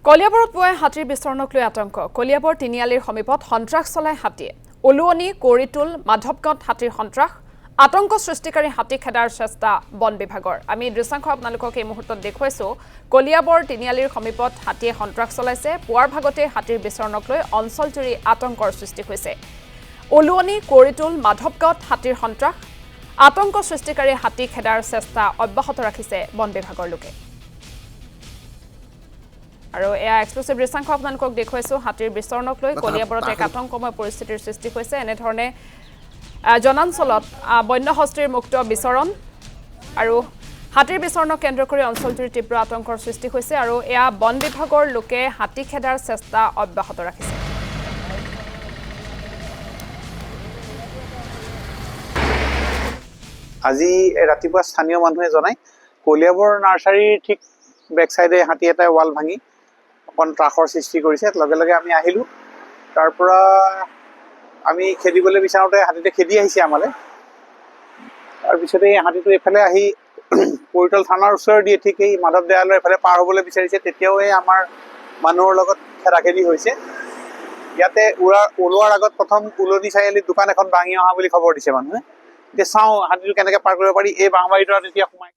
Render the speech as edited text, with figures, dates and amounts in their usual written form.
কলিয়াবৰত পুৱাই হাতীৰ বিচৰণক লৈ আতংক কলিয়াবৰ তিনিআলিৰ সমীপত সন্ত্ৰাস চলাই হাতীয়ে ওলুৱনি কৰিটোল মাধৱগত হাতীৰ সন্ত্ৰাস আতংক সৃষ্টিকাৰী হাতী খেদাৰ চেষ্টা বন বিভাগৰ আমি দৃশ্যাংশ আপোনালোকক এই মুহূৰ্তত দেখুৱাইছো কলিয়াবৰ তিনিআলিৰ সমীপত হাতীয়ে সন্ত্ৰাস চলাইছে পুৱাৰ ভাগতে হাতীৰ বিচৰণক লৈ অঞ্চলজুৰি আতংকৰ সৃষ্টি হৈছে ওলুৱনি কৰিটোল মাধৱগত হাতীৰ সন্ত্ৰাস আতংক সৃষ্টিকাৰী হাতী খেদাৰ চেষ্টা অব্যাহত ৰাখিছে বন বিভাগৰ লোকে আৰু এয়া এক্সক্লুসিভ দৃশ্যাংশ আপোনালোকক দেখুৱাইছো হাতীৰ বিচৰণক লৈ কলিয়াবৰত এক আতংকময় পৰিস্থিতিৰ সৃষ্টি হৈছে এনে ধৰণে জনাঞ্চলত বন্যহস্তীৰ মুক্ত বিচৰণ আৰু হাতীৰ বিচৰণক কেন্দ্ৰ কৰি অঞ্চলজুৰি তীব্ৰ আতংকৰ সৃষ্টি হৈছে আৰু এয়া বন বিভাগৰ লোকে হাতী খেদাৰ চেষ্টা অব্যাহত ৰাখিছে আজি ৰাতিপুৱা স্থানীয় মানুহে জনাই কলিয়াবৰ নাৰ্চাৰীৰ ঠিক বেক সাইডে হাতী এটাই ওয়াল ভাঙি অকণ ত্ৰাসৰ সৃষ্টি কৰিছে লগে লগে আমি আহিলো তাৰ পৰা আমি খেদিবলৈ বিচাৰোতে হাতীতে খেদি আহিছে আমালে তাৰ পিছতে হাতীটো এফালে আহি পৰিটল থানাৰ ওচৰ দিয়ে ঠিক এই মাধৱ দেয়ালৰ এফালে পাৰ হ'বলৈ বিচাৰিছে তেতিয়াও আমাৰ মানুহৰ লগত খেদাখেদি হৈছে ইয়াতে ওলোৱাৰ আগত প্ৰথম উলনি চাৰিআলিত দোকান এখন ভাঙি অহা বুলি খবৰ দিছে মানুহে এতিয়া চাওঁ হাতীটো কেনেকৈ পাৰ কৰিব পাৰি এই বাঁহবাৰীটোত এতিয়া সোমাই